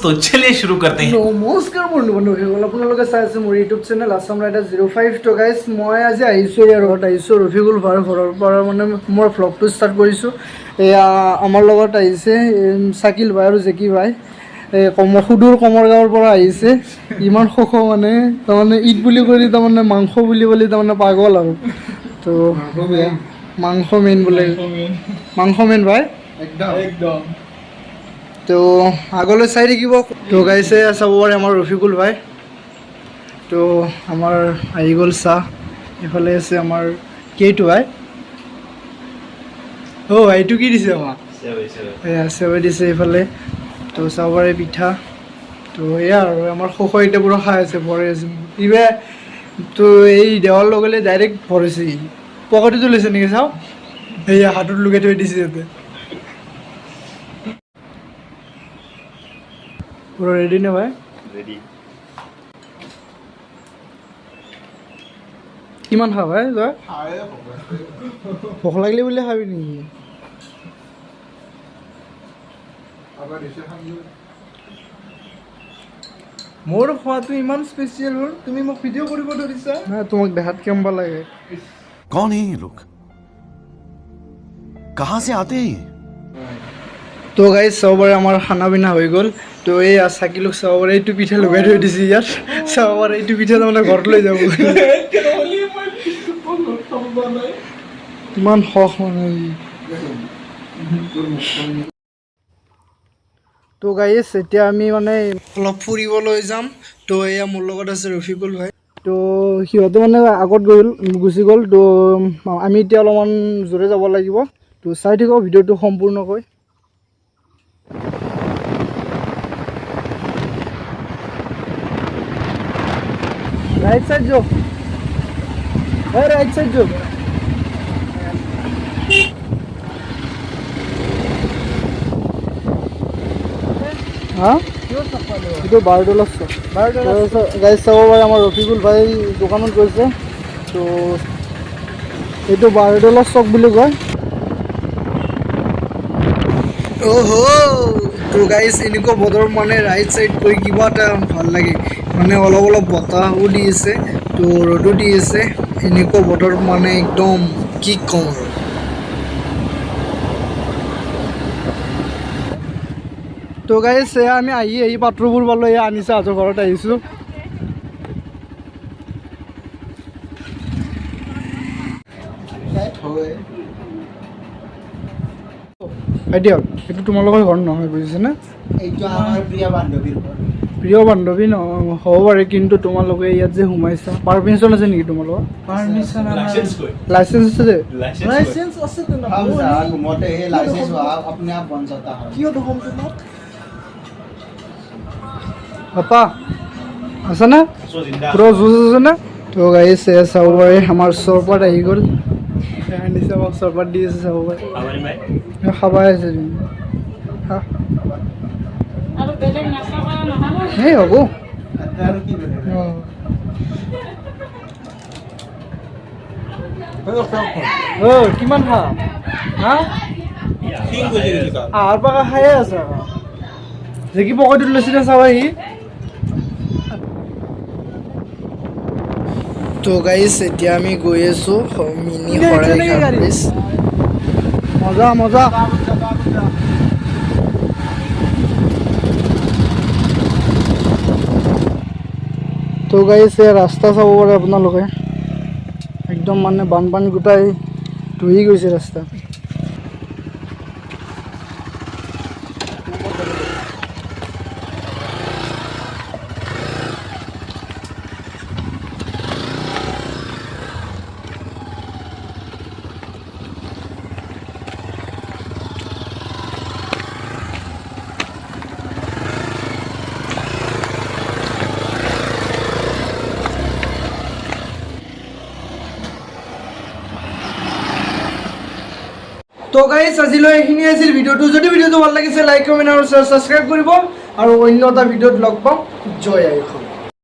तो चलिए शुरू करते हैं। নমস্কাৰ বন্ধুসকল, আপোনালোকে চাই আছে মোৰ ইউটিউব চেনেল আছাম ৰাইডাৰ 05। তো গাইজ মই আজি আহিছোঁ ইয়াৰ ঘৰত আহিছোঁ ৰফিকুল ভাইৰ ঘৰৰ পৰা মানে মোৰ ভ্লগটো ষ্টাৰ্ট কৰিছোঁ। এয়া আমাৰ লগত আহিছে চাকিল ভাই আৰু জেকি ভাই, সুদূৰ কমৰগাঁৱৰ পৰা আহিছে। ইমান সুখ মানে তাৰমানে ঈদ বুলি কৰি তাৰমানে মাংস বুলি তাৰমানে পাগল আৰু। তো মাংস মেইন বোলে, মাংস মেইন ভাই একদম। তো আগলৈ চাই থাকিব। তো গাইছে চাব পাৰে আমাৰ ৰফিকুল ভাই। তো আমাৰ আহি গ'ল চাহ, এইফালে আছে আমাৰ কেইটো ভাই। অ' ভাইটো কি দিছে আমাক? এয়া চেৱাই দিছে এইফালে। তো চাব পাৰে পিঠা। তো এয়া আৰু আমাৰ সুখ এতিয়া পুৰা খাই আছে, ভৰাই আছে ইবে। তো এই দেৱাল লগালে ডাইৰেক্ট ভৰাইছে, পকেটতো লৈছে নেকি চাওঁ, সেয়া হাতত লুকাই থৈ দিছে ইয়াতে। পুৰা ৰেডি নে ভাই? ৰেডি। কিমান খাৱ ভাই তই? ভোক লাগিলে বুলি খাবি নেকি? মোৰ খোৱাটো ইমান স্পেচিয়েল হ'ল, তুমি মোক ভিডিঅ' কৰিব ধৰিছা? নাই, তোমাক দেখাত কেম্বা লাগে। कौन है ये लोग? कहाँ से आते हैं? তো গাইজ চাব পাৰে আমাৰ খানা পিনা হৈ গ'ল। তো এই চাকিলোক চাব পাৰে, এইটো পিঠা লগাই থৈ দিছে ইয়াত। চাব পাৰে এইটো পিঠা তাৰমানে ঘৰত লৈ যাব। ইমান সখ মানে। তো গাইজ এতিয়া আমি মানে অলপ ফুৰিবলৈ যাম। তো এয়া মোৰ লগত আছে ৰফিকুল ভাই। তো সিহঁতে মানে আগত গুচি গ'ল। তো আমি এতিয়া অলপমান জোৰে যাব লাগিব। তো চাই থাকক ভিডিঅ'টো সম্পূৰ্ণকৈ। राइट साइड जो है, राइट साइड जो हाँ ये $12 गाइस চাব পাৰে আমাৰ ৰফিকুল ভাই দোকানত গৈছে। তো এইটো $12 চক বুলি কয়। ওহো, তো গাইজ এনেকুৱা বতৰ মানে ৰাইট চাইড কৰি কিবা এটা ভাল লাগে, মানে অলপ অলপ বতাহো দি আছে, তো ৰ'দো দি আছে। এনেকুৱা বতৰ মানে একদম কি ক'ম আৰু। তো গাইজ এয়া আমি আহি পাত্ৰবোৰ পালোঁ, এয়া আনিছে হাতৰ ঘৰত আহিছোঁ। দিয়ক, এইটো তোমালোকৰ ঘৰ নহয়, বুজিছেনে? এইটো আমাৰ প্ৰিয় বান্ধৱীৰ ঘৰ। প্ৰিয় বান্ধৱী ন হ'ব পাৰে, কিন্তু তোমালোকে ইয়াত যে সোমাইছা, পাৰমিশ্যন আছে নেকি তোমালোকৰ? পাৰমিশ্যন লাইচেন্স আছে যে? लाइसेंस আছে তো না हम साहब मोटे है लाइसेंस आप अपने आप बन सकता है क्यों तो हम तो পাপা আছেনে? পুৰা জুচ আছেনে? তো গাইজ চাব পাৰে আমাৰ চৰপাত আহি গ'ল। নিচে আমাক চৰপাত দি আছে, চাব পাৰে খাবাই আছে। এই হ'ব কিমান খা হা আহাৰ পৰা খায়ে আছে যে কি পকেটত লৈছিলে চাবাহি। তো গাইজ এতিয়া আমি গৈ আছোঁ মিনি শৰাই। মজা মজা। তো গাইজ ৰাস্তা চাব পাৰে আপোনালোকে, একদম মানে বানপানী গোটাই ধুই গৈছে ৰাস্তা। তো গাইজ আজিলৈ এইখিনি আছিল ভিডিঅ'টো। যদি ভিডিঅ'টো ভাল লাগিছে লাইক কমেণ্ট আৰু ছাবস্ক্ৰাইব কৰিব, আৰু অন্য এটা ভিডিঅ'ত লগ পাম। জয় আই অসম।